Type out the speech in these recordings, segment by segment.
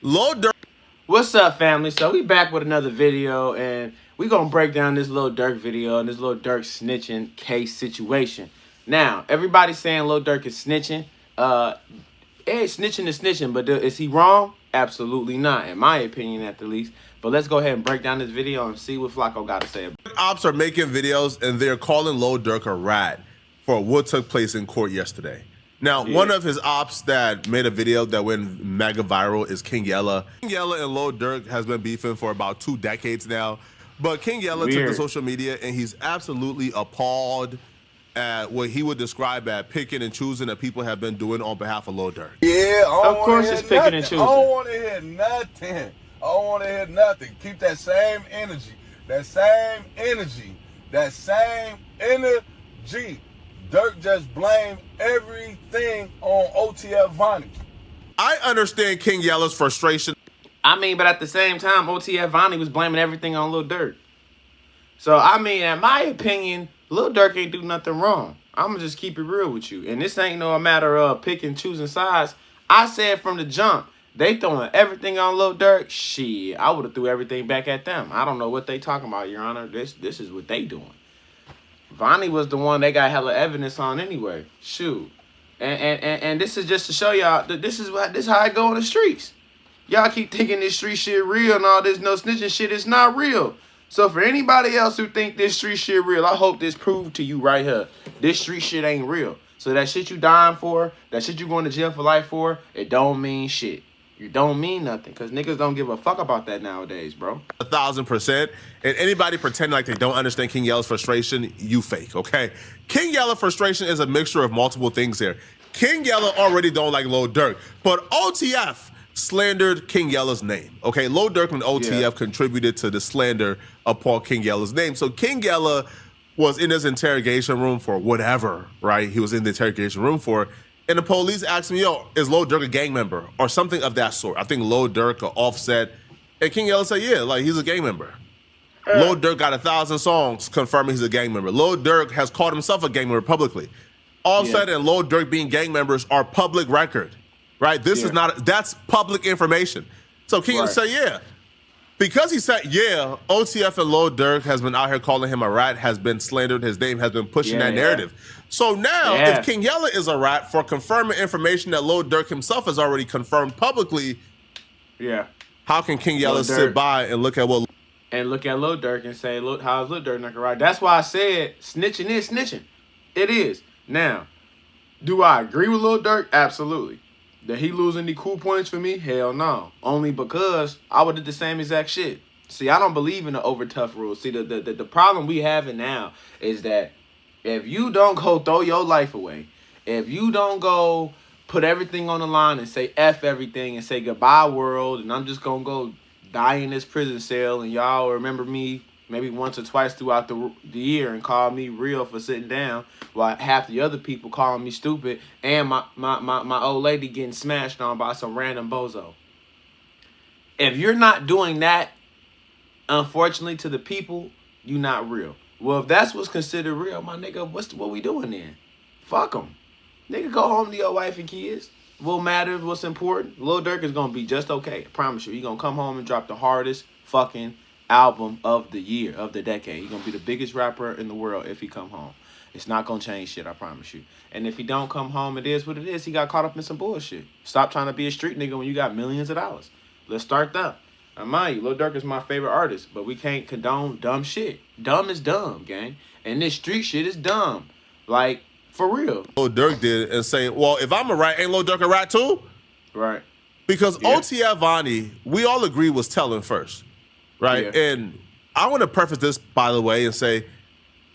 Lil Durk. What's up, family? So we back with another video, and we gonna break down this Lil Durk video and this Lil Durk snitching case situation. Now, everybody's saying Lil Durk is snitching. Hey, snitching is snitching, but is he wrong? Absolutely not, in my opinion, at the least. But let's go ahead and break down this video and see what Flacco got to say. Ops are making videos and they're calling Lil Durk a rat for what took place in court yesterday. Now, one of his ops that made a video that went mega viral is King Yella. King Yella and Lil Durk has been beefing for about 2 decades now. But King Yella took to social media and he's absolutely appalled at what he would describe as picking and choosing that people have been doing on behalf of Lil Durk. Yeah, of course it's picking and choosing. I don't want to hear nothing. I don't want to hear nothing. Keep that same energy. That same energy. That same energy. Durk just blamed everything on OTF VONNIE. I understand King Yella's frustration. I mean, but at the same time, OTF VONNIE was blaming everything on Lil Durk. So, I mean, in my opinion, Lil Durk ain't do nothing wrong. I'm going to just keep it real with you. And this ain't no matter of picking, choosing sides. I said from the jump, they throwing everything on Lil Durk. Shit, I would have threw everything back at them. I don't know what they talking about, Your Honor. This is what they doing. VONNIE was the one they got hella evidence on anyway. Shoot. And this is just to show y'all that this is how I go in the streets. Y'all keep thinking this street shit real and all this no snitching shit. It's not real. So for anybody else who think this street shit real, I hope this proved to you right here. This street shit ain't real. So that shit you dying for, that shit you going to jail for life for, it don't mean shit. It don't mean nothing, because niggas don't give a fuck about that nowadays, bro. 1,000%. And anybody pretending like they don't understand King Yella's frustration, you fake, okay? King Yella frustration is a mixture of multiple things here. King Yella already don't like Lil Durk, but OTF slandered King Yella's name, okay? Lil Durk and OTF contributed to the slander upon King Yella's name. So King Yella was in his interrogation room for whatever, right? He was in the interrogation room for, and the police asked me, yo, is Lil Durk a gang member or something of that sort? I think Lil Durk or Offset. And King Yella said, yeah, like he's a gang member. Lil Durk got 1,000 songs confirming he's a gang member. Lil Durk has called himself a gang member publicly. Offset and Lil Durk being gang members are public record, right? This is not, that's public information. So King Yella said, yeah. Because he said, yeah, OTF and Lil Durk has been out here calling him a rat, has been slandered, his name has been pushing that narrative. So now, if King Yella is a rat for confirming information that Lil Durk himself has already confirmed publicly, how can King Yella sit by and look at what... And look at Lil Durk and say, look, how's Lil Durk not a rat? That's why I said snitching is snitching. It is. Now, do I agree with Lil Durk? Absolutely. That he losing the cool points for me? Hell no. Only because I would do the same exact shit. See, I don't believe in the over tough rules. See, the problem we having now is that if you don't go throw your life away, if you don't go put everything on the line and say F everything and say goodbye world, and I'm just gonna go die in this prison cell and y'all remember me maybe once or twice throughout the year and call me real for sitting down while half the other people calling me stupid and my old lady getting smashed on by some random bozo. If you're not doing that, unfortunately, to the people, you not real. Well, if that's what's considered real, my nigga, what we doing then? Fuck them. Nigga, go home to your wife and kids. What matters, what's important? Lil Durk is going to be just okay. I promise you. He going to come home and drop the hardest fucking album of the year, of the decade. He going to be the biggest rapper in the world if he come home. It's not going to change shit, I promise you. And if he don't come home, it is what it is. He got caught up in some bullshit. Stop trying to be a street nigga when you got millions of dollars. Let's start there. Now, mind you, Lil Durk is my favorite artist, but we can't condone dumb shit. Dumb is dumb, gang. And this street shit is dumb. Like, for real. Lil Durk did and say, well, if I'm a rat, ain't Lil Durk a rat too? Right. Because OTF VONNIE, we all agree was telling first, right? And I want to preface this, by the way, and say,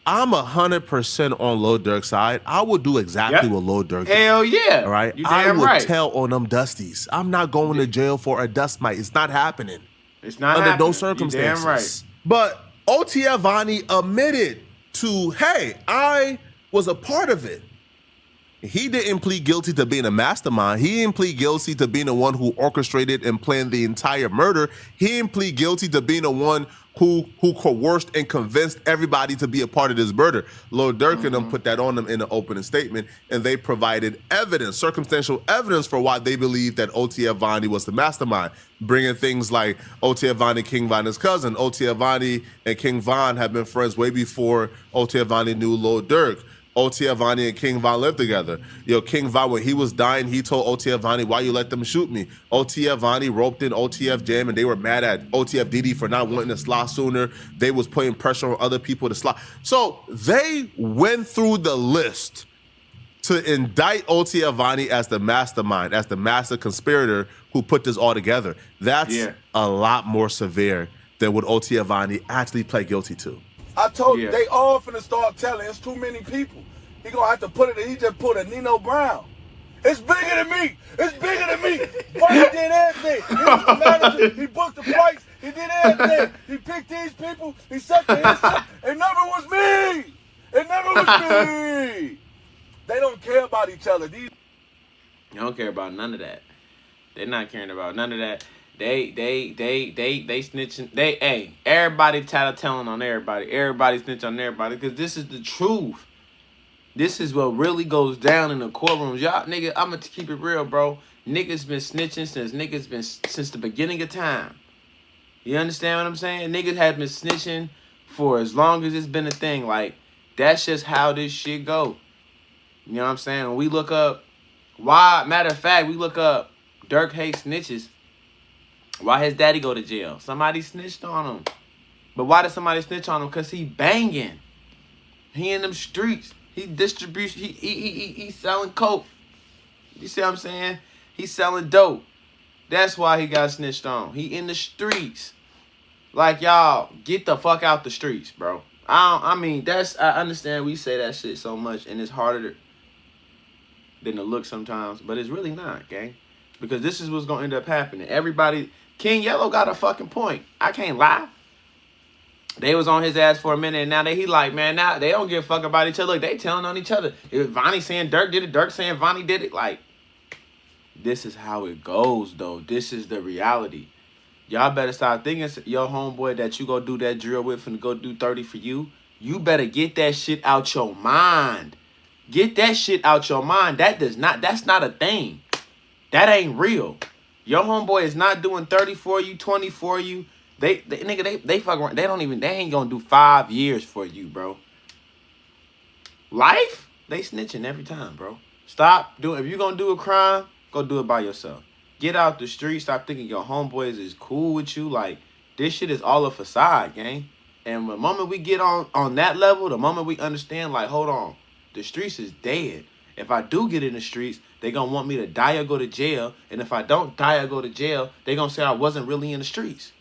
I'm 100% on Lil Durk's side. I would do exactly what Lil Durk did. Hell yeah. All right? I would tell on them dusties. I'm not going to jail for a dust mite. It's not happening. It's not under happening. no circumstances. You're damn right. But OTF VONNIE admitted to, hey, I was a part of it. He didn't plead guilty to being a mastermind. He didn't plead guilty to being the one who orchestrated and planned the entire murder. He didn't plead guilty to being the one who coerced and convinced everybody to be a part of this murder. Lil Durk and them put that on them in an opening statement, and they provided evidence, circumstantial evidence for why they believe that OTF VONNIE was the mastermind, bringing things like OTF VONNIE, King Von's cousin. OTF VONNIE and King Von have been friends way before OTF VONNIE knew Lil Durk. OTF VONNIE and King Von lived together. King Von, when he was dying, he told OTF VONNIE, why you let them shoot me? OTF VONNIE roped in OTF Jam, and they were mad at OTF DD for not wanting to slot sooner. They was putting pressure on other people to slot. So they went through the list to indict OTF VONNIE as the mastermind, as the master conspirator who put this all together. That's a lot more severe than what OTF VONNIE actually pled guilty to. I told you, they all finna start telling. It's too many people. He gonna have to put it, he just put a Nino Brown. It's bigger than me. It's bigger than me. Vonnie did everything. He was the manager. He booked the flights. He did everything. He picked these people. He set the hits up. It never was me. It never was me. They don't care about each other. They don't care about none of that. They're not caring about none of that. They snitching. Everybody tattling on everybody. Everybody snitch on everybody because this is the truth. This is what really goes down in the courtrooms. Y'all, nigga, I'm gonna keep it real, bro. Niggas been snitching since the beginning of time. You understand what I'm saying? Niggas have been snitching for as long as it's been a thing. Like, that's just how this shit go. You know what I'm saying? When we look up, matter of fact, we look up Durk hates snitches. Why his daddy go to jail? Somebody snitched on him. But why did somebody snitch on him? Because he banging. He in them streets. He distribution. He selling coke. You see what I'm saying? He's selling dope. That's why he got snitched on. He in the streets. Like, y'all, get the fuck out the streets, bro. I understand we say that shit so much, and it's harder than it looks sometimes, but it's really not, gang. Because this is what's gonna end up happening. Everybody, King Yella got a fucking point. I can't lie. They was on his ass for a minute, and now he like, man, now they don't give a fuck about each other. Look, they telling on each other. If Vonnie saying Durk did it, Durk saying Vonnie did it. Like, this is how it goes, though. This is the reality. Y'all better start thinking your homeboy that you go do that drill with and go do 30 for you. You better get that shit out your mind. Get that shit out your mind. That's not a thing. That ain't real. Your homeboy is not doing 30 for you, 20 for you. They fuck around. They ain't gonna do 5 years for you, bro. Life, they snitching every time, bro. Stop doing. If you're gonna do a crime, go do it by yourself. Get out the street. Stop thinking your homeboys is cool with you. Like, this shit is all a facade, gang. And the moment we get on that level, the moment we understand, like, hold on, the streets is dead. If I do get in the streets, they gonna want me to die or go to jail. And if I don't die or go to jail, they gonna say I wasn't really in the streets.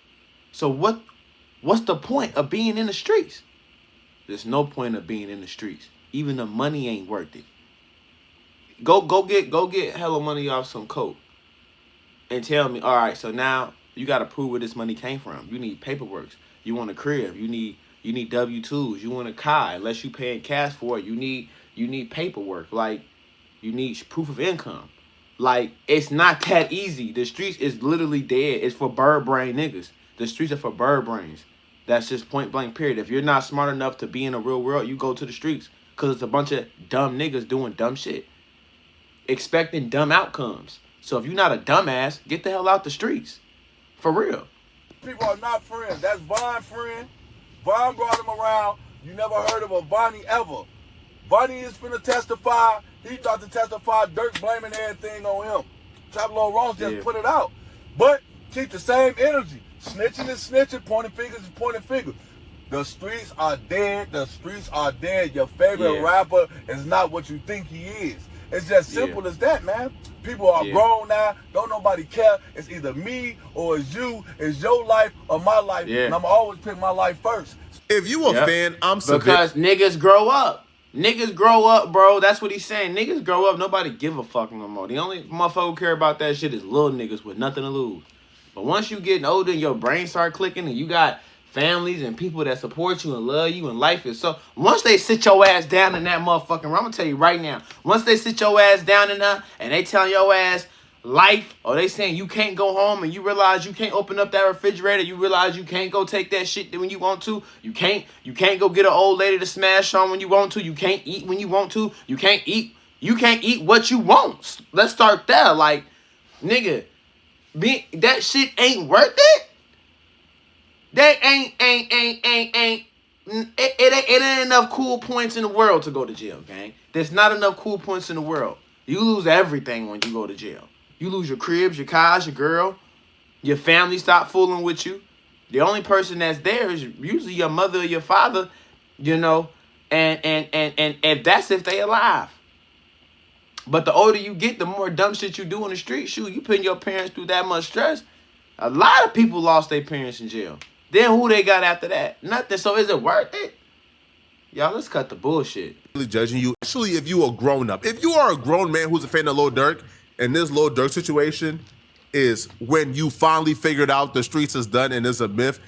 So what's the point of being in the streets? There's no point of being in the streets. Even the money ain't worth it. Go get hella money off some coke. And tell me, all right, so now you gotta prove where this money came from. You need paperwork. You want a crib. You need W-2s. You want a car. Unless you paying cash for it, you need paperwork. Like, you need proof of income. Like, it's not that easy. The streets is literally dead. It's for bird brain niggas. The streets are for bird brains. That's just point blank period. If you're not smart enough to be in the real world, you go to the streets. Because it's a bunch of dumb niggas doing dumb shit. Expecting dumb outcomes. So if you're not a dumbass, get the hell out the streets. For real. people are not friends. That's Von's friend. Von brought him around. You never heard of a Vonnie ever. Vonnie is finna testify. He thought to testify. Durk blaming everything on him. Tablo Ross just put it out. But keep the same energy. Snitching is snitching. Pointing fingers is pointing fingers. The streets are dead. The streets are dead. Your favorite rapper is not what you think he is. It's just simple as that, man. People are grown now. Don't nobody care. It's either me or it's you. It's your life or my life. And I'm always pick my life first. If you a fan, I'm because niggas grow up. Niggas grow up, bro. That's what he's saying. Niggas grow up. Nobody give a fuck no more. The only motherfucker who care about that shit is little niggas with nothing to lose. But once you getting older and your brain start clicking and you got families and people that support you and love you, and life is so. Once they sit your ass down in that motherfucking room, I'm gonna tell you right now. Once they sit your ass down in there and they tell your ass life, or they saying you can't go home, and you realize you can't open up that refrigerator, you realize you can't go take that shit when you want to, you can't go get an old lady to smash on when you want to, you can't eat when you want to, you can't eat what you want. Let's start there. Like, nigga, that shit ain't worth it. That ain't it ain't enough cool points in the world to go to jail, gang. There's not enough cool points in the world. You lose everything when you go to jail. You lose your cribs, your cars, your girl. Your family stop fooling with you. The only person that's there is usually your mother or your father, you know, and that's if they alive. But the older you get, the more dumb shit you do in the street. Shoot, you putting your parents through that much stress. A lot of people lost their parents in jail. Then who they got after that? Nothing. So is it worth it? Y'all, let's cut the bullshit. Really judging you. Actually, if you are grown up, if you are a grown man who's a fan of Lil Durk, and this Lil Durk situation is when you finally figured out the streets is done and it's a myth,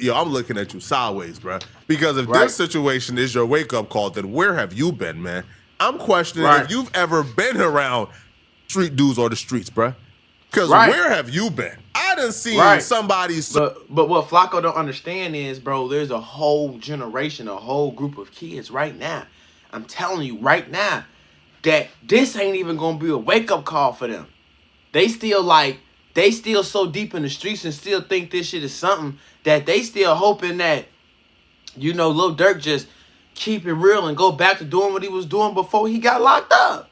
yo, I'm looking at you sideways, bro. Because if this situation is your wake-up call, then where have you been, man? I'm questioning if you've ever been around street dudes or the streets, bro. Because where have you been? I done seen somebody. But what Flacco don't understand is, bro, there's a whole generation, a whole group of kids right now. I'm telling you right now that this ain't even gonna be a wake-up call for them. They still so deep in the streets and still think this shit is something that they still hoping that, you know, Lil Durk just keep it real and go back to doing what he was doing before he got locked up.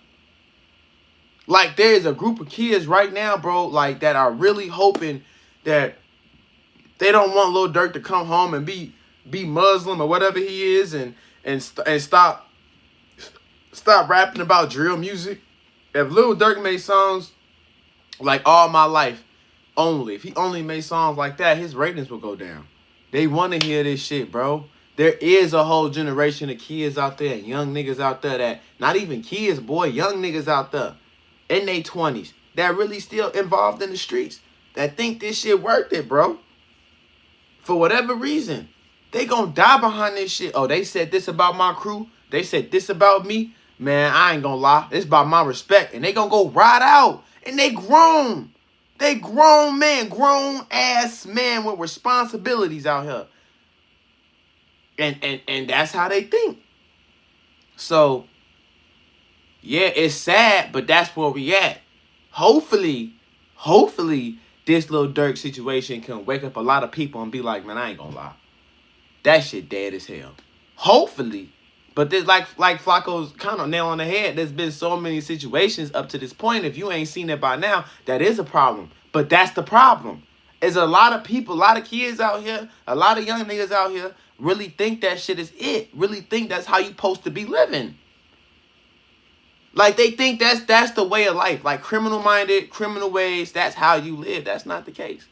Like, there is a group of kids right now, bro, like, that are really hoping that they don't want Lil Durk to come home and be Muslim or whatever he is and stop rapping about drill music. If Lil Durk made songs like All My Life only, if he only made songs like that, his ratings will go down. They want to hear this shit, bro. There is a whole generation of kids out there, young niggas out there that, not even kids, boy, young niggas out there in their 20s that really still involved in the streets that think this shit worth it, bro. For whatever reason, they gonna die behind this shit. Oh, they said this about my crew. They said this about me. Man, I ain't gonna lie. It's about my respect. And they gonna go ride out. And they grown. They grown men, grown ass men with responsibilities out here. And that's how they think. So, yeah, it's sad, but that's where we at. Hopefully, this Lil Durk situation can wake up a lot of people and be like, man, I ain't gonna lie. That shit dead as hell. Hopefully. But there's like Flacco's kind of nail on the head. There's been so many situations up to this point. If you ain't seen it by now, that is a problem. But that's the problem. Is a lot of people, a lot of kids out here, a lot of young niggas out here really think that shit is it. Really think that's how you supposed to be living. Like, they think that's the way of life. Like, criminal-minded, criminal ways, that's how you live. That's not the case.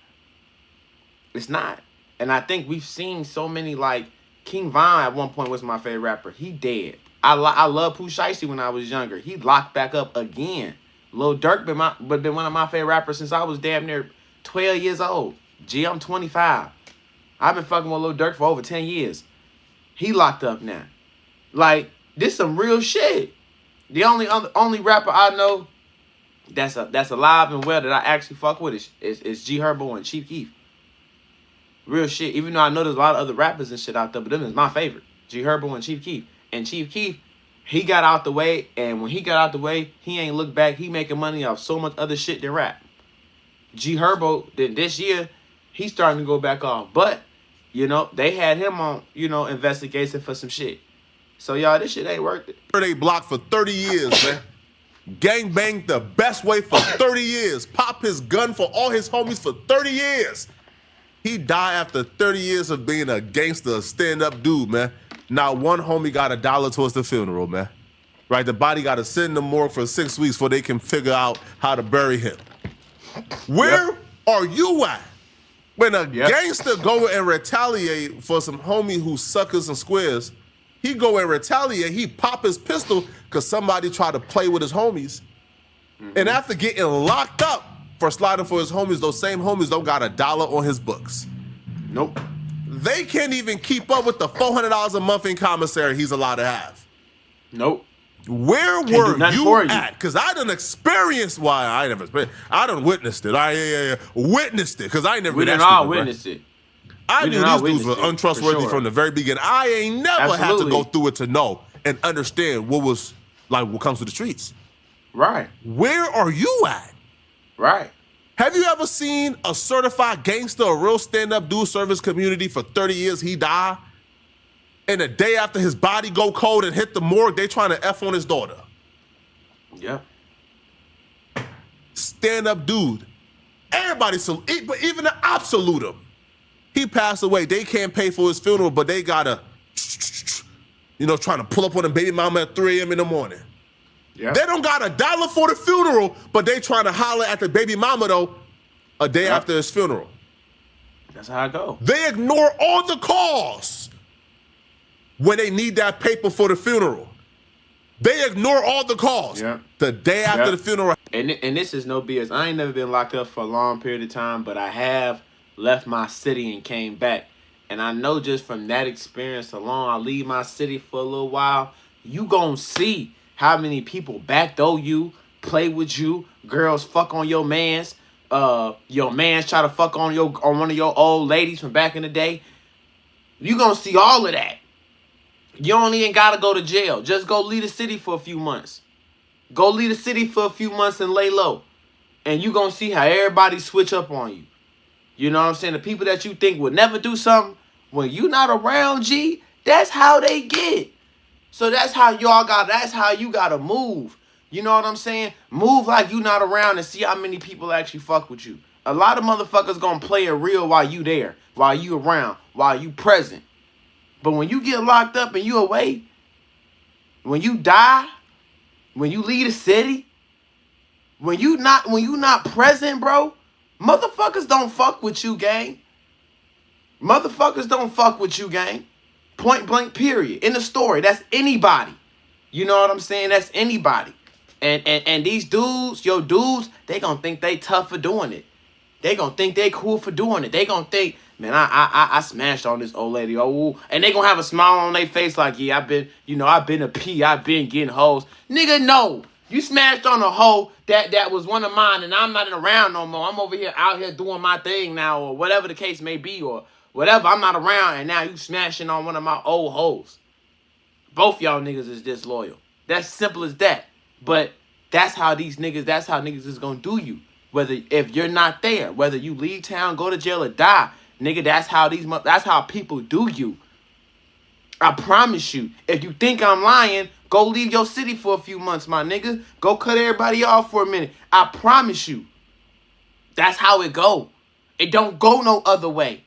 It's not. And I think we've seen so many, like, King Von at one point was my favorite rapper. He dead. I love Pooh Shiesty when I was younger. He locked back up again. Lil Durk been one of my favorite rappers since I was damn near 12 years old. Gee, I'm 25. I've been fucking with Lil Durk for over 10 years. He locked up now. Like, this some real shit. The only rapper I know that's alive and well that I actually fuck with is G Herbo and Chief Keef. Real shit. Even though I know there's a lot of other rappers and shit out there, but them is my favorite. G Herbo and Chief Keef. And Chief Keef, he got out the way, and when he got out the way, he ain't looked back. He making money off so much other shit than rap. G Herbo, this year, he's starting to go back off. But, you know, they had him on, you know, investigation for some shit. So, y'all, this shit ain't worth it. They blocked for 30 years, man. Gang banged the best way for 30 years. Pop his gun for all his homies for 30 years. He died after 30 years of being a gangster, stand-up dude, man. Not one homie got $1 towards the funeral, man. Right? The body got to sit in the morgue for 6 weeks before they can figure out how to bury him. Where are you at? When a gangster go and retaliate for some homie who suckers and squares, he go and retaliate, he pop his pistol because somebody tried to play with his homies. And after getting locked up for sliding for his homies, those same homies don't got $1 on his books. Nope. They can't even keep up with the $400 a month in commissary he's allowed to have. Nope. Where do were nothing you for you. at? Because I done experienced why I never experienced. I done witnessed it. I witnessed it because I ain't never We been done that all stupid, bro. witnessed it. I We knew done all these dudes witnessed were it, untrustworthy for sure. from the very beginning. I ain't never had to Absolutely. go through it to know and understand what was like what comes to the streets. Right. Where are you at? Right. Have you ever seen a certified gangster, a real stand-up dude service community for 30 years, he died? And the day after his body go cold and hit the morgue, they trying to F on his daughter. Yep. Stand-up dude. Everybody salute, but even the ops salute him. He passed away. They can't pay for his funeral, but they gotta, trying to pull up on a baby mama at 3 a.m. in the morning. Yep. They don't got $1 for the funeral, but they trying to holler at the baby mama though a day after his funeral. That's how I go. They ignore all the calls when they need that paper for the funeral. They ignore all the calls the day after the funeral. And this is no BS. I ain't never been locked up for a long period of time, but I have left my city and came back. And I know just from that experience alone, I leave my city for a little while, you gonna see how many people backdoor you, play with you, girls fuck on your mans, your mans try to fuck on one of your old ladies from back in the day. You gonna see all of that. You don't even gotta go to jail. Just go leave the city for a few months. Go leave the city for a few months and lay low. And you gonna see how everybody switch up on you. You know what I'm saying? The people that you think would never do something, when you not around, G, that's how they get. So that's how you gotta move. You know what I'm saying? Move like you not around and see how many people actually fuck with you. A lot of motherfuckers gonna play it real while you there, while you around, while you present. But when you get locked up and you away, when you die, when you leave the city, when you not present, bro, motherfuckers don't fuck with you, gang. Motherfuckers don't fuck with you, gang. Point blank, period. In the story, that's anybody. You know what I'm saying? That's anybody. And these dudes, your dudes, they gonna think they tough for doing it. They gonna think they cool for doing it. They gonna think, man, I smashed on this old lady. Oh, and they gonna have a smile on their face like, yeah, I've been a P. I've been getting hoes. Nigga, no. You smashed on a hoe that was one of mine, and I'm not around no more. I'm over here out here doing my thing now, or whatever the case may be, or whatever. I'm not around, and now you smashing on one of my old hoes. Both y'all niggas is disloyal. That's simple as that. But that's how niggas is gonna do you. Whether if you're not there, whether you leave town, go to jail, or die, nigga, that's how people do you. I promise you. If you think I'm lying, go leave your city for a few months, my nigga. Go cut everybody off for a minute. I promise you. That's how it go. It don't go no other way.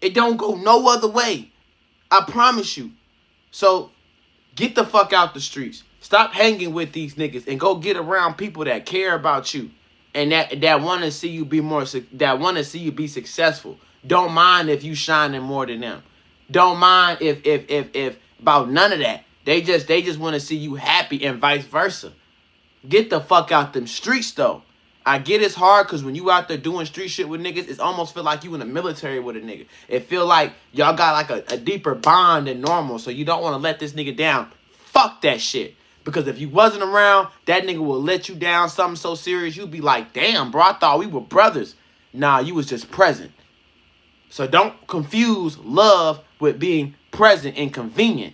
It don't go no other way. I promise you. So get the fuck out the streets. Stop hanging with these niggas and go get around people that care about you and that want to see you be successful. Don't mind if you shining more than them. Don't mind if about none of that. They just want to see you happy and vice versa. Get the fuck out them streets though. I get it's hard because when you out there doing street shit with niggas, it almost feel like you in the military with a nigga. It feel like y'all got like a deeper bond than normal, so you don't want to let this nigga down. Fuck that shit. Because if you wasn't around, that nigga will let you down something so serious, you'd be like, damn, bro, I thought we were brothers. Nah, you was just present. So don't confuse love with being present and convenient.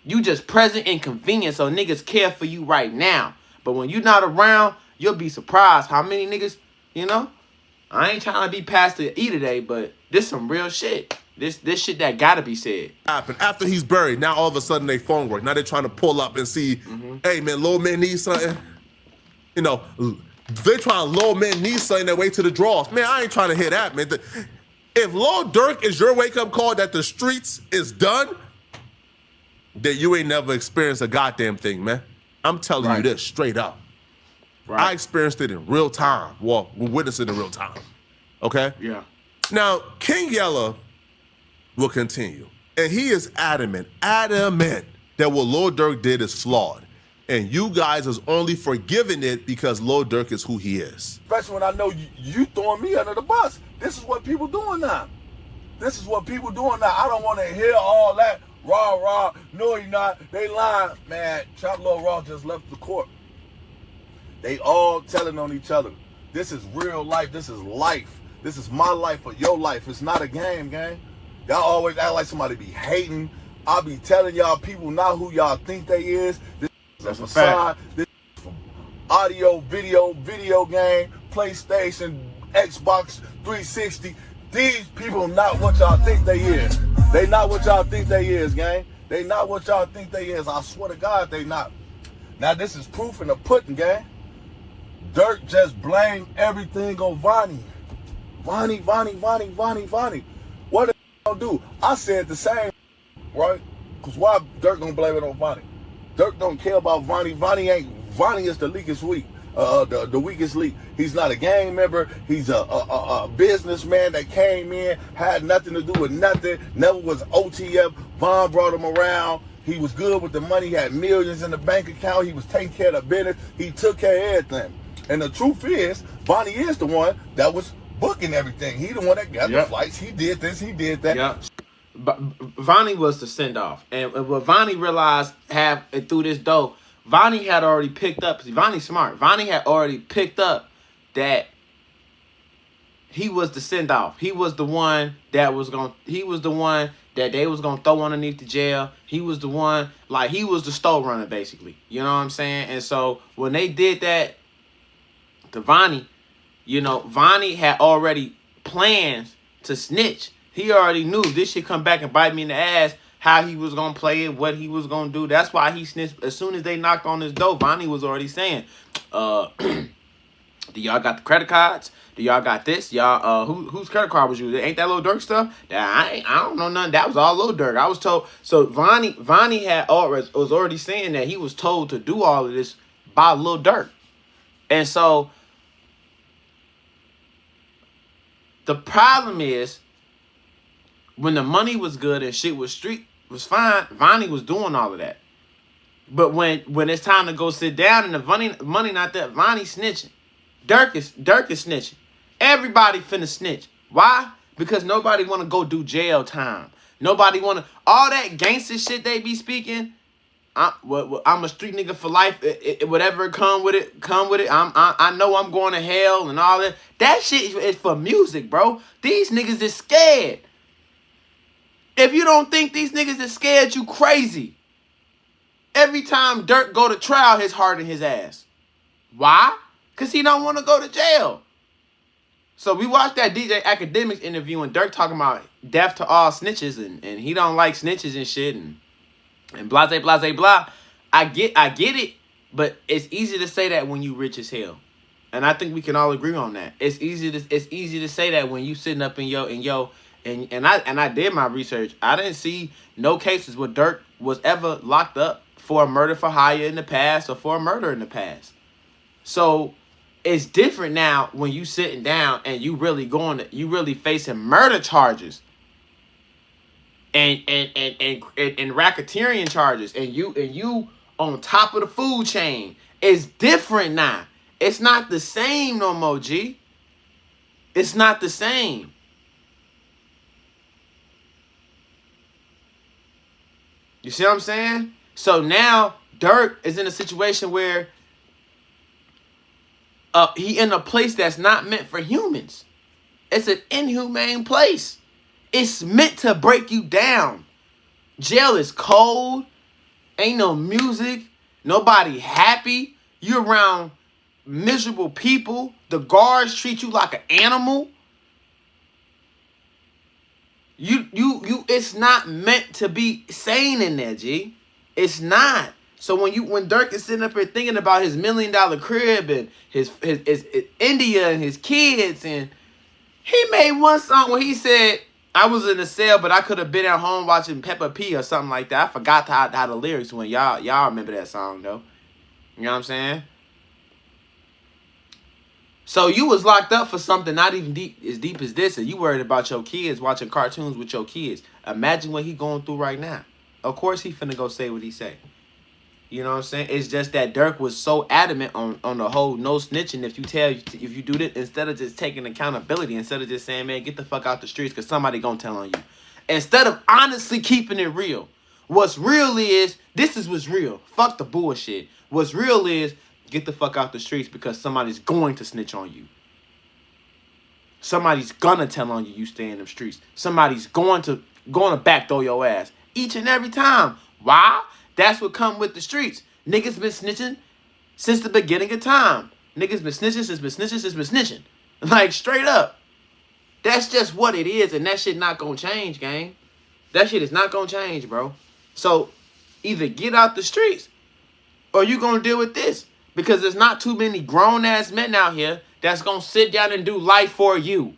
You just present and convenient, so niggas care for you right now. But when you not around, you'll be surprised how many niggas, I ain't trying to be past the E today, but this some real shit. This shit that gotta be said. Happened after he's buried. Now all of a sudden they phone work. Now they're trying to pull up and see, hey man, little man needs something. They're trying little man needs something that way to the draws. Man, I ain't trying to hear that, man. If Lil Durk is your wake-up call that the streets is done, then you ain't never experienced a goddamn thing, man. I'm telling you this straight up. Right. I experienced it in real time. Well, we witnessed it in real time. Okay? Yeah. Now, King Yella will continue. And he is adamant that what Lil Durk did is flawed. And you guys is only forgiving it because Lil Durk is who he is. Especially when I know you throwing me under the bus. This is what people doing now. This is what people doing now. I don't want to hear all that rah rah. No, he not. They lying, man. Trap Lil Raw just left the court. They all telling on each other. This is real life. This is life. This is my life or your life. It's not a game, gang. Y'all always act like somebody be hating. I be telling y'all people not who y'all think they is. This is a facade. This is audio, video game, PlayStation, Xbox 360. These people not what y'all think they is. They not what y'all think they is, gang. They not what y'all think they is. I swear to God, they not. Now this is proof in the pudding, gang. Durk just blamed everything on Vonnie. Vonnie. What did they do? I said the same, right? Because why Durk gonna blame it on Vonnie? Durk don't care about Vonnie. Vonnie is the weakest weak. The weakest leak. He's not a gang member. He's a businessman that came in, had nothing to do with nothing, never was OTF. Von brought him around. He was good with the money, he had millions in the bank account. He was taking care of the business. He took care of everything. And the truth is, Vonnie is the one that was booking everything. He the one that got the flights. He did this, he did that. Yep. But Vonnie was the send-off. And what Vonnie realized through this dough, Vonnie had already picked up. Vonnie's smart. Vonnie had already picked up that he was the send-off. He was the one that was going. He was the one that they was gonna throw underneath the jail. He was the one, like he was the store runner, basically. You know what I'm saying? And so when they did that to Vonnie, you know, Vonnie had already plans to snitch. He already knew this should come back and bite me in the ass. How he was going to play it, what he was going to do. That's why he snitched. As soon as they knocked on his door, Vonnie was already saying, do y'all got the credit cards? Do y'all got this? Y'all, whose credit card was you? Ain't that Lil Durk stuff? I don't know nothing. That was all Lil Durk. I was told. So Vonnie was already saying that he was told to do all of this by Lil Durk. And so the problem is, when the money was good and shit was fine, Vonnie was doing all of that. But when it's time to go sit down and the money not there, Vonnie snitching. Durk is snitching. Everybody finna snitch. Why? Because nobody want to go do jail time. Nobody want to, all that gangster shit they be speaking. I'm a street nigga for life. Whatever come with it. I know I'm going to hell and all that. That shit is for music, bro. These niggas is scared. If you don't think these niggas is scared, you crazy. Every time Durk go to trial, his heart in his ass. Why? Because he don't want to go to jail. So we watched that DJ Academics interview and Durk talking about death to all snitches and he don't like snitches and shit and blah, blah. I get it, but it's easy to say that when you rich as hell. And I think we can all agree on that. It's easy to say that when you sitting up and I did my research. I didn't see no cases where Durk was ever locked up for a murder for hire in the past or for a murder in the past. So it's different now when you sitting down and you really facing murder charges and racketeering charges and you on top of the food chain. It's different now. It's not the same no more, G. It's not the same. You see what I'm saying? So now Durk is in a situation where he in a place that's not meant for humans. It's an inhumane place. It's meant to break you down. Jail is cold. Ain't no music. Nobody happy. You're around miserable people. The guards treat you like an animal. It's not meant to be sane in there, G. It's not. So when Durk is sitting up here thinking about his $1 million crib and his India and his kids, and he made one song where he said, I was in the cell, but I could have been at home watching Peppa P or something like that. I forgot how the lyrics went. Y'all remember that song though. You know what I'm saying? So you was locked up for something not even as deep as this, and you worried about your kids watching cartoons with your kids. Imagine what he going through right now. Of course he finna go say what he say. You know what I'm saying? It's just that Durk was so adamant on the whole no snitching. If you do this, instead of just taking accountability, instead of just saying, man, get the fuck out the streets because somebody gonna tell on you. Instead of honestly keeping it real. What's real is, this is what's real. Fuck the bullshit. What's real is, get the fuck out the streets because somebody's going to snitch on you. Somebody's gonna tell on you stay in them streets. Somebody's going to backdoor your ass each and every time. Why? That's what come with the streets. Niggas been snitching since the beginning of time. Niggas been snitching. Like, straight up. That's just what it is, and that shit not gonna change, gang. That shit is not gonna change, bro. So, either get out the streets, or you gonna deal with this. Because there's not too many grown-ass men out here that's gonna sit down and do life for you.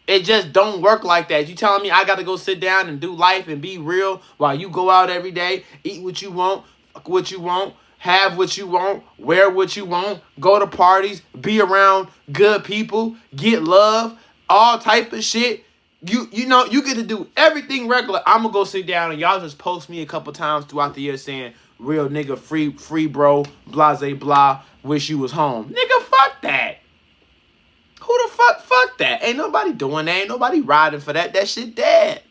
It just don't work like that. You telling me I gotta go sit down and do life and be real while you go out every day, eat what you want, fuck what you want, have what you want, wear what you want, go to parties, be around good people, get love, all type of shit. You know, you get to do everything regular. I'm gonna go sit down and y'all just post me a couple times throughout the year saying, real nigga, free bro, blase blah, wish you was home. Nigga, fuck that. Who the fuck that? Ain't nobody doing that. Ain't nobody riding for that. That shit dead.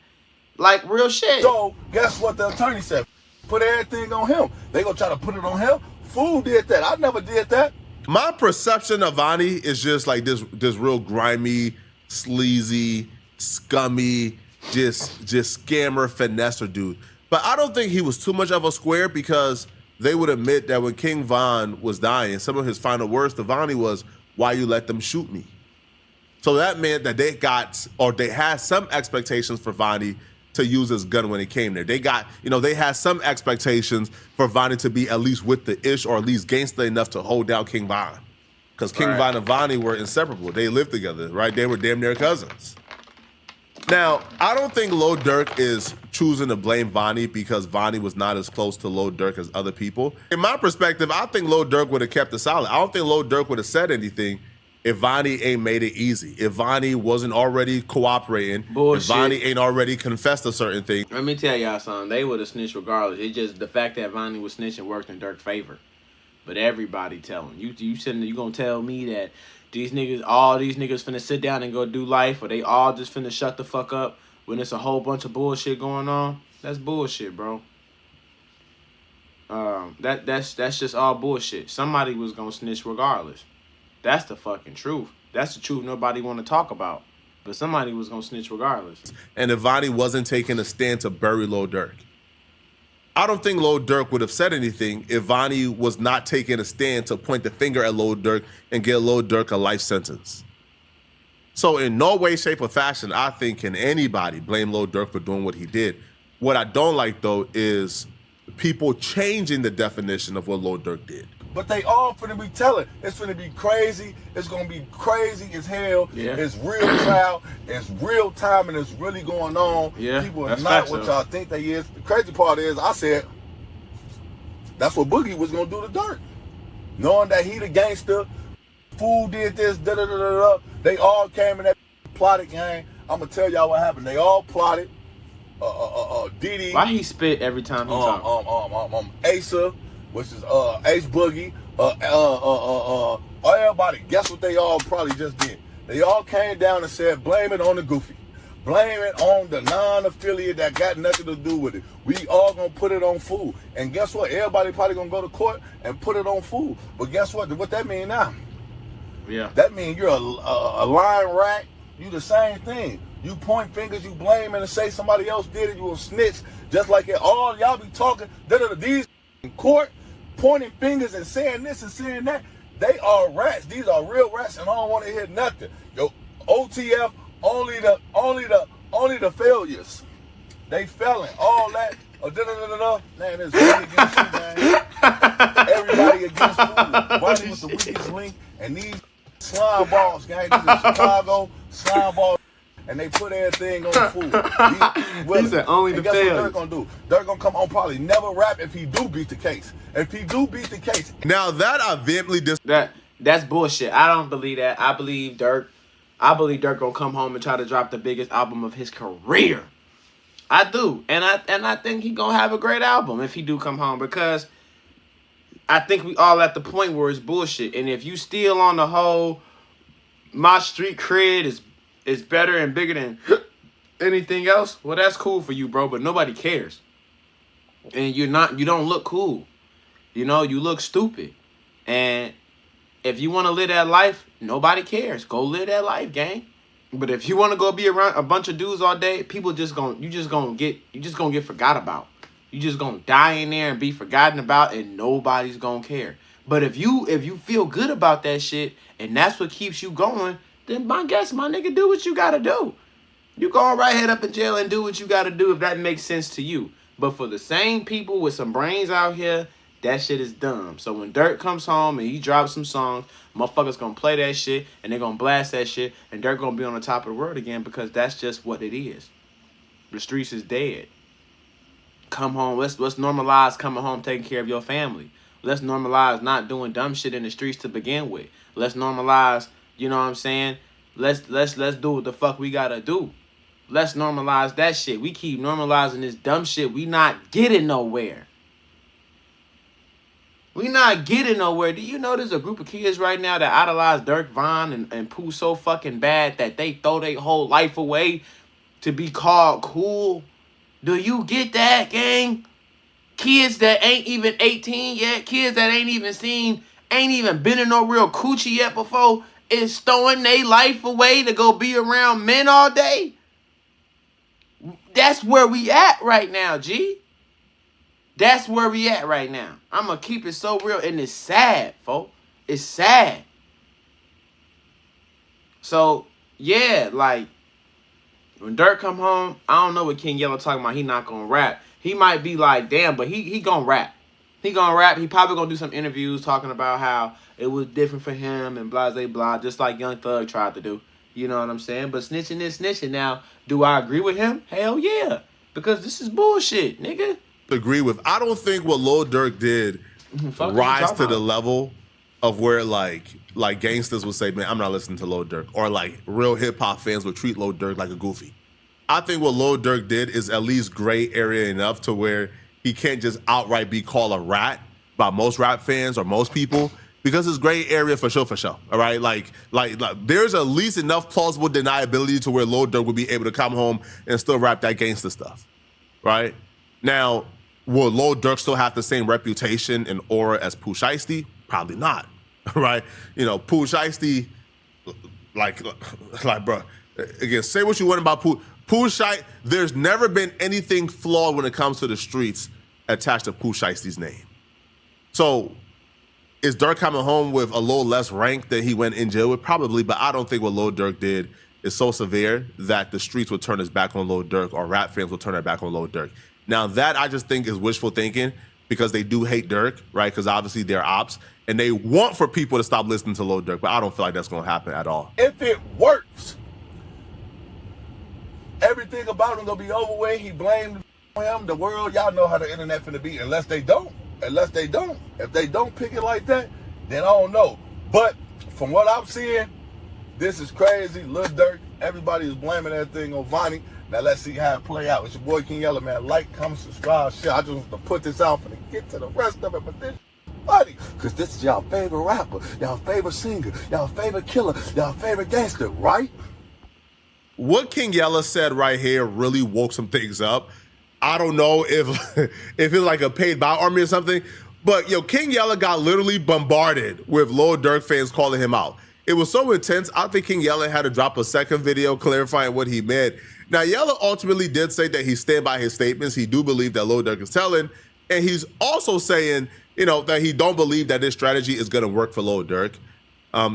Like, real shit. So, guess what the attorney said? Put everything on him. They gonna try to put it on him. Fool did that. I never did that. My perception of Vonnie is just like this real grimy, sleazy, scummy, just scammer, finesser dude. But I don't think he was too much of a square because they would admit that when King Von was dying, some of his final words to Vonnie was, "Why you let them shoot me?" So that meant that they had some expectations for Vonnie to use his gun when he came there. They had some expectations for Vonnie to be at least with the ish or at least gangster enough to hold down King Von. Because King Von and Vonnie were inseparable. They lived together, right? They were damn near cousins. Now, I don't think Lil Durk is choosing to blame Vonnie because Vonnie was not as close to Lil Durk as other people. In my perspective, I think Lil Durk would have kept it solid. I don't think Lil Durk would have said anything if Vonnie ain't made it easy. If Vonnie wasn't already cooperating, bullshit. If Vonnie ain't already confessed to certain things. Let me tell y'all something. They would have snitched regardless. It's just the fact that Vonnie was snitching worked in Durk's favor. But everybody telling you gonna tell me that all these niggas finna sit down and go do life, or they all just finna shut the fuck up when there's a whole bunch of bullshit going on? That's bullshit, bro. That's just all bullshit. Somebody was gonna snitch regardless. That's the fucking truth. That's the truth nobody want to talk about. But somebody was gonna snitch regardless. And if Vonnie wasn't taking a stand to bury Lil Durk, I don't think Lil Durk would have said anything if Vonnie was not taking a stand to point the finger at Lil Durk and get Lil Durk a life sentence. So in no way, shape, or fashion, I think can anybody blame Lil Durk for doing what he did. What I don't like, though, is people changing the definition of what Lil Durk did. But they all finna be telling. It's finna be crazy. It's gonna be crazy as hell. Yeah. It's real trial. It's real time, and it's really going on. Yeah, people are that's not facts, what though. y'all think they is. The crazy part is, I said that's what Boogie was gonna do to Durk, knowing that he the gangster. Fool did this. Da da da da da. They all came in that plotted gang. I'm gonna tell y'all what happened. They all plotted. Diddy. Why he spit every time he talk? Asa, which is Ace Boogie, everybody. Guess what they all probably just did? They all came down and said, blame it on the goofy. Blame it on the non-affiliate that got nothing to do with it. We all gonna put it on Fool. And guess what? Everybody probably gonna go to court and put it on Fool. But guess what? What that mean now? Yeah. That means you're a lying rat. You the same thing. You point fingers, you blame, and say somebody else did it. You a snitch. Just like it. All y'all be talking. These in court, pointing fingers and saying this and saying that. They are rats. These are real rats, and I don't want to hear nothing. Yo, OTF, only the failures. They failing. All that. Man, it's really against you, man. Everybody against Fool. Ronnie was the weakest link, and these slime balls, gang. These are Chicago slime balls. And they put everything on Fool. He said only the failures. Guess what Durk gonna do? Durk gonna come on probably never rap if he do beat the case. If he do beat the case. Now that I vehemently that's bullshit. I don't believe that. I believe Durk gonna come home and try to drop the biggest album of his career. I do. And I think he gonna have a great album if he do come home, because I think we all at the point where it's bullshit. And if you still on the whole, my street cred is better and bigger than anything else, well, that's cool for you, bro. But nobody cares. And you don't look cool. You know, you look stupid. And if you want to live that life, nobody cares. Go live that life, gang. But if you want to go be around a bunch of dudes all day, people you just gonna get forgot about. You just gonna die in there and be forgotten about, and nobody's gonna care. But if you feel good about that shit and that's what keeps you going, then my nigga, do what you gotta do. You go right head up in jail and do what you gotta do if that makes sense to you. But for the same people with some brains out here, that shit is dumb. So when Durk comes home and he drops some songs, motherfuckers gonna play that shit and they're gonna blast that shit, and Durk gonna be on the top of the world again, because that's just what it is. The streets is dead. Come home. Let's normalize coming home, taking care of your family. Let's normalize not doing dumb shit in the streets to begin with. Let's normalize, you know what I'm saying? Let's do what the fuck we gotta do. Let's normalize that shit. We keep normalizing this dumb shit. We not getting nowhere. We not getting nowhere. Do you know there's a group of kids right now that idolize Durk, Von, and Pooh so fucking bad that they throw their whole life away to be called cool? Do you get that, gang? Kids that ain't even 18 yet, kids that ain't even been in no real coochie yet before, is throwing their life away to go be around men all day? That's where we at right now, G. That's where we at right now. I'm going to keep it so real, and it's sad, folks. It's sad. So, yeah, like, when Durk come home, I don't know what King Yella talking about. He not going to rap. He might be like, damn, but he going to rap. He going to rap. He probably going to do some interviews talking about how it was different for him and blah, blah, blah, just like Young Thug tried to do. You know what I'm saying? But snitching is snitching. Now, do I agree with him? Hell yeah. Because this is bullshit, nigga. Agree with. I don't think what Lil Durk did rise to the level of where like gangsters would say, man, I'm not listening to Lil Durk, or like real hip hop fans would treat Lil Durk like a goofy. I think what Lil Durk did is at least gray area enough to where he can't just outright be called a rat by most rap fans or most people, because it's gray area for sure. All right, like there's at least enough plausible deniability to where Lil Durk would be able to come home and still rap that gangster stuff, right? Now, will Lil Durk still have the same reputation and aura as Pooh Shiesty? Probably not, right? You know, Pooh Shiesty, like, bro, again, say what you want about Pooh Shiesty. There's never been anything flawed when it comes to the streets attached to Pooh Shiesty's name. So, is Durk coming home with a little less rank than he went in jail with? Probably, but I don't think what Lil Durk did is so severe that the streets would turn his back on Lil Durk, or rap fans will turn their back on Lil Durk. Now, that I just think is wishful thinking, because they do hate Durk, right? Because obviously they're ops, and they want for people to stop listening to Lil Durk, but I don't feel like that's going to happen at all. If it works, everything about him going to be over with. He blamed him, the world. Y'all know how the internet finna be, unless they don't. If they don't pick it like that, then I don't know. But from what I'm seeing, this is crazy. Lil Durk, everybody is blaming that thing on Vonnie. Now let's see how it play out. It's your boy King Yella, man. Like, comment, subscribe, share. I just want to put this out for to get to the rest of it, but this funny, because this is y'all favorite rapper, y'all favorite singer, y'all favorite killer, y'all favorite gangster, right? What King Yella said right here really woke some things up. I don't know if it's like a paid by army or something, but yo, King Yella got literally bombarded with Lil Durk fans calling him out. It was so intense, I think King Yella had to drop a second video clarifying what he meant. Now, Yella ultimately did say that he stand by his statements. He do believe that Lil Durk is telling, and he's also saying, you know, that he don't believe that this strategy is going to work for Lil Durk.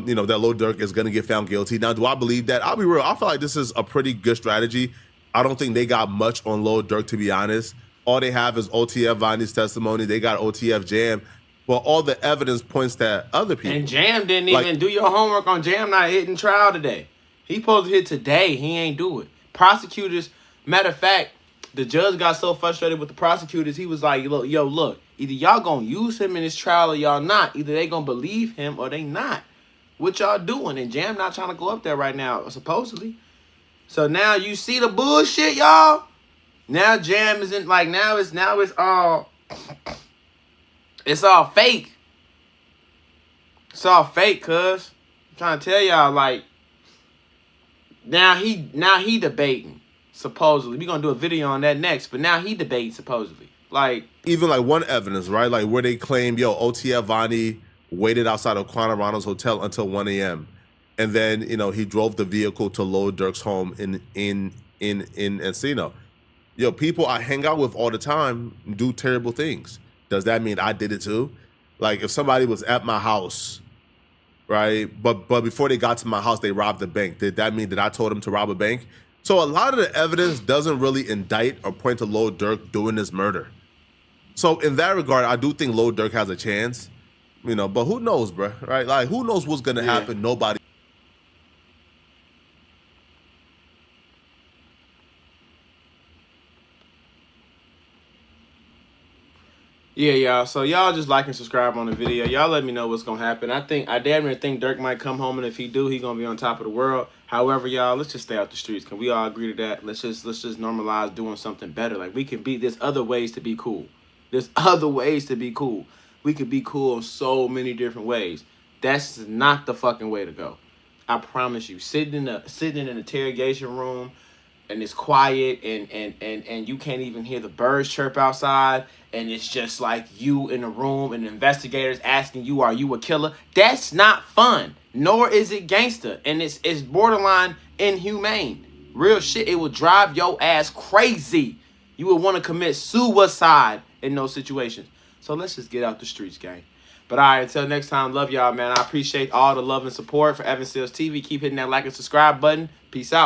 You know, that Lil Durk is going to get found guilty. Now, do I believe that? I'll be real. I feel like this is a pretty good strategy. I don't think they got much on Lil Durk, to be honest. All they have is OTF VONNIE's testimony. They got OTF Jam. But all the evidence points to other people. And Jam didn't even do your homework on Jam not hitting trial today. He supposed to hit today. He ain't do it. Prosecutors, matter of fact, the judge got so frustrated with the prosecutors, he was like, look, either y'all gonna use him in this trial or y'all not. Either they gonna believe him or they not. What y'all doing? And Jam not trying to go up there right now, supposedly. So now you see the bullshit, y'all? Now Jam isn't like, now it's all it's all fake. It's all fake, cuz. I'm trying to tell y'all, like, now he debating, supposedly. We're gonna do a video on that next, but now he debating, supposedly. Like, even like one evidence, right? Like where they claim, yo, OTF VONNIE waited outside of Quantarano's hotel until 1 a.m. And then, you know, he drove the vehicle to Lil Durk's home in Encino. Yo, people I hang out with all the time do terrible things. Does that mean I did it too? Like if somebody was at my house, right? But before they got to my house, they robbed the bank. Did that mean that I told them to rob a bank? So a lot of the evidence doesn't really indict or point to Lil Durk doing this murder. So in that regard, I do think Lil Durk has a chance, you know, but who knows, bro, right? Like who knows what's gonna happen? Nobody. yeah, y'all. So y'all just like and subscribe on the video. Y'all let me know what's gonna happen. I damn near think Durk might come home, and if he do, he gonna be on top of the world. However, y'all, let's just stay out the streets. Can we all agree to that? Let's just normalize doing something better. Like we can be. There's other ways to be cool. There's other ways to be cool. We could be cool in so many different ways. That's not the fucking way to go. I promise you. Sitting in an interrogation room, and it's quiet, and you can't even hear the birds chirp outside, and it's just like you in a room and the investigators asking you, are you a killer? That's not fun, nor is it gangster, and it's borderline inhumane. Real shit. It will drive your ass crazy. You would want to commit suicide in those situations. So let's just get out the streets, gang. But all right, until next time, love y'all, man. I appreciate all the love and support for Evan Seals TV. Keep hitting that like and subscribe button. Peace out.